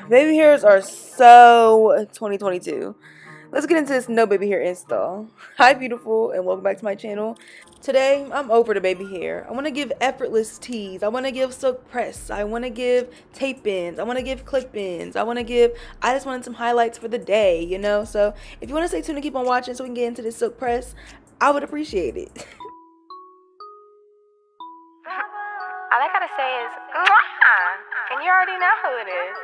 Baby hairs are so 2022. Let's get into this no baby hair install. Hi beautiful and welcome back to my channel. Today I'm over the baby hair. I want to give effortless tease. I want to give silk press. I want to give tape ins. I want to give clip ins. I just wanted some highlights for the day, you know? So if you want to stay tuned and keep on watching so we can get into this silk press, I would appreciate it. All I gotta say is, mwah! And you already know who it is.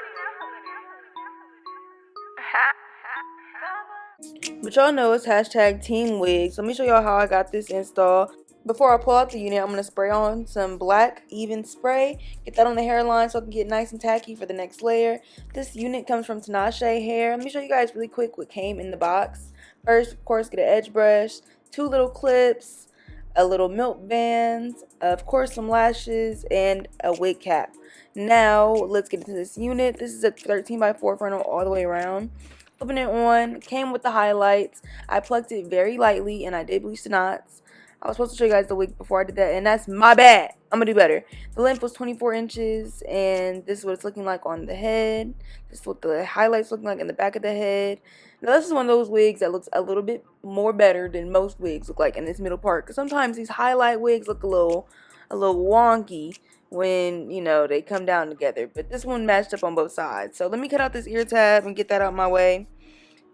But y'all know it's hashtag team wigs. Let me show y'all how I got this install. Before I pull out the unit, I'm going to spray on some black even spray. Get that on the hairline so I can get nice and tacky for the next layer. This unit comes from Tinashe Hair. Let me show you guys really quick what came in the box. First, of course, get an edge brush, 2 little clips, a little milk band, of course some lashes, and a wig cap. Now, let's get into this unit. This is a 13x4 frontal all the way around. Flipping it on, came with the highlights. I plucked it very lightly and I did bleach the knots. I was supposed to show you guys the wig before I did that, and that's my bad. I'm gonna do better. The length was 24 inches, and this is what it's looking like on the head. This is what the highlights looking like in the back of the head. Now, this is one of those wigs that looks a little bit more better than most wigs look like in this middle part. Because sometimes these highlight wigs look a little wonky when, you know, they come down together. But this one matched up on both sides. So let me cut out this ear tab and get that out my way.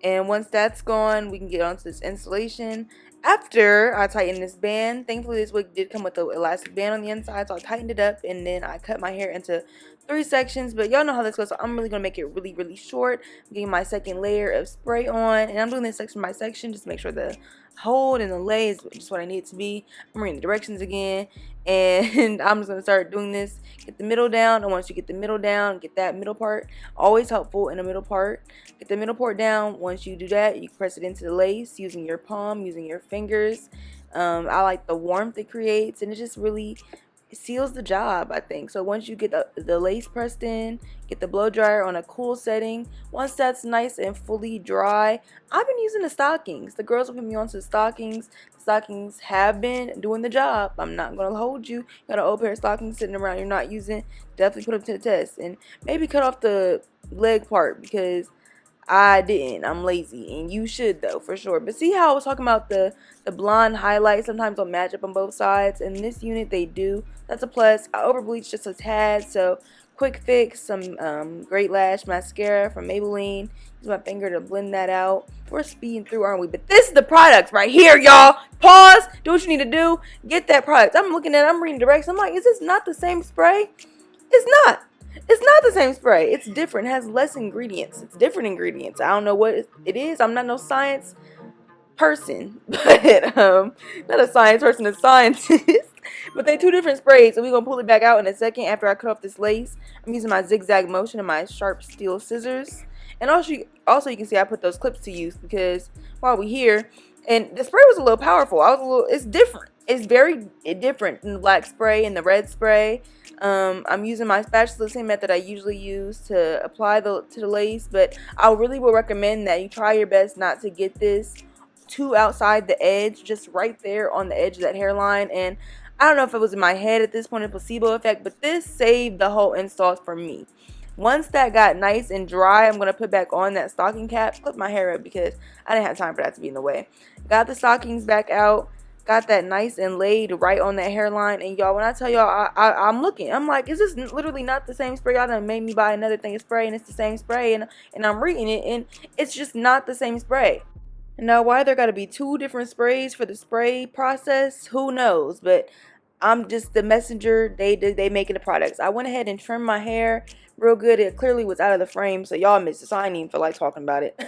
And once that's gone, we can get onto this installation. After I tighten this band, thankfully this wig did come with an elastic band on the inside, so I tightened it up and then I cut my hair into 3 sections. But y'all know how this goes, so I'm really going to make it really short. I'm getting my second layer of spray on, and I'm doing this section by section just to make sure the hold and the lay is just what I need it to be. I'm reading the directions again, and I'm just going to start doing this. Get the middle down, and once you get the middle down, get that middle part. Always helpful in the middle part. Get the middle part down. Once you do that, you press it into the lace using your palm, using your fingers. I like the warmth it creates, and it just really seals the job, I think. So once you get the lace pressed in, get the blow dryer on a cool setting. Once that's nice and fully dry, I've been using the stockings. The girls will put me onto the stockings. The stockings have been doing the job. I'm not going to hold you. You got an old pair of stockings sitting around you're not using. Definitely put them to the test. And maybe cut off the leg part because I didn't. I'm lazy, and you should though, for sure. But see how I was talking about the blonde highlights sometimes don't match up on both sides. In this unit, they do. That's a plus. I over bleached just a tad, so quick fix. Some Great Lash mascara from Maybelline. Use my finger to blend that out. We're speeding through, aren't we? But this is the product right here, y'all. Pause. Do what you need to do. Get that product. I'm looking at it. I'm reading directions. I'm like, is this not the same spray? It's not. It's not the same spray. It's different. It has less ingredients. It's different ingredients. I don't know what it is. I'm not no science person, but not a science person, a scientist. But they 2 different sprays, so we're gonna pull it back out in a second after I cut off this lace. I'm using my zigzag motion and my sharp steel scissors. And also you can see I put those clips to use because while we're here, and the spray was a little powerful. It's different. It's very different than the black spray and the red spray. I'm using my spatula, the same method I usually use to apply to the lace, but I really will recommend that you try your best not to get this too outside the edge, just right there on the edge of that hairline. And I don't know if it was in my head at this point, a placebo effect, but this saved the whole install for me. Once that got nice and dry, I'm going to put back on that stocking cap, flip my hair up because I didn't have time for that to be in the way. Got the stockings back out. Got that nice and laid right on that hairline. And y'all, when I tell y'all, I'm looking. I'm like, is this literally not the same spray? Y'all done made me buy another thing of spray, and it's the same spray. And I'm reading it, and it's just not the same spray. And now, why there got to be 2 different sprays for the spray process, who knows? But I'm just the messenger. They making the products. I went ahead and trimmed my hair real good. It clearly was out of the frame, so y'all missed it. So I didn't even feel like talking about it.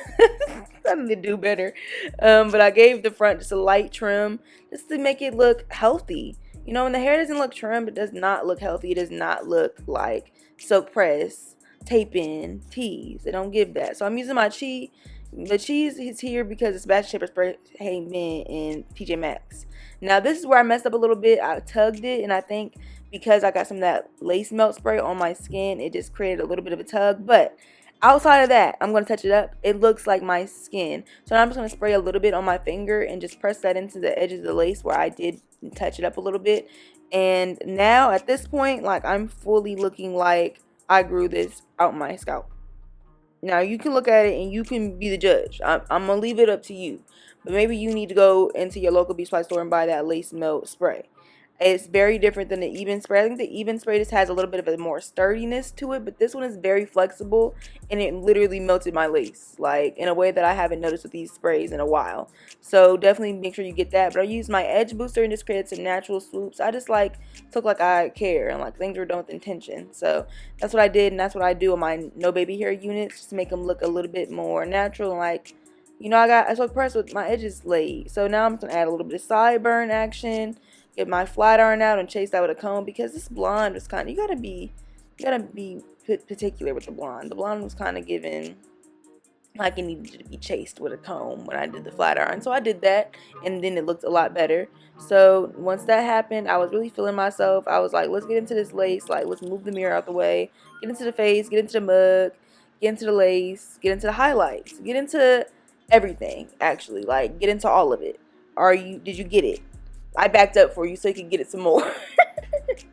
I need to do better. But I gave the front just a light trim just to make it look healthy. You know, when the hair doesn't look trimmed, it does not look healthy. It does not look like silk press, tape in, tease. They don't give that. So I'm using my cheese. The cheese is here because it's Bath Shaper Spray came in TJ Maxx. Now this is where I messed up a little bit. I tugged it, and I think because I got some of that lace melt spray on my skin, it just created a little bit of a tug. But outside of that, I'm going to touch it up. It looks like my skin. So now I'm just going to spray a little bit on my finger and just press that into the edges of the lace where I did touch it up a little bit. And now at this point, like, I'm fully looking like I grew this out my scalp. Now you can look at it and you can be the judge. I'm gonna leave it up to you. But maybe you need to go into your local beauty supply store and buy that lace melt spray. It's very different than the even spray. I think the even spray just has a little bit of a more sturdiness to it, but this one is very flexible and it literally melted my lace, like in a way that I haven't noticed with these sprays in a while. So definitely make sure you get that. But I used my edge booster and just created some natural swoops. I just like took like I care and like things were done with intention. So that's what I did, and that's what I do on my no baby hair units, just to make them look a little bit more natural and like, you know, I was so impressed with my edges laid. So now I'm just gonna add a little bit of sideburn action, get my flat iron out and chase that with a comb, because this blonde was kind of, you gotta be particular with the blonde. The blonde was kind of given like it needed to be chased with a comb when I did the flat iron. So I did that, and then it looked a lot better. So once that happened, I was really feeling myself. I was like, let's get into this lace, like let's move the mirror out the way, get into the face, get into the mug, get into the lace, get into the highlights, get into everything, actually, like get into all of it. Did you get it? I backed up for you so you could get it some more.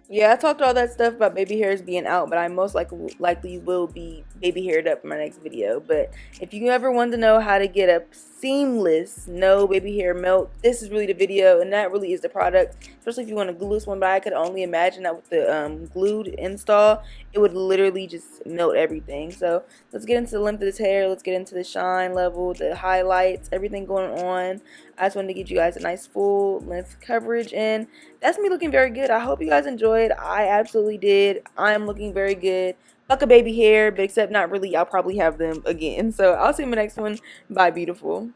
Yeah, I talked all that stuff about baby hairs being out, but I most likely will be baby haired up in my next video. But if you ever want to know how to get a seamless no baby hair melt, this is really the video, and that really is the product. Especially if you want a glueless one, but I could only imagine that with the glued install, it would literally just melt everything. So let's get into the length of this hair. Let's get into the shine level, the highlights, everything going on. I just wanted to give you guys a nice full length coverage, and that's me looking very good. I hope you guys enjoyed. I absolutely did. I am looking very good. Fuck a baby hair, but except not really. I'll probably have them again. So I'll see you in the next one. Bye, beautiful.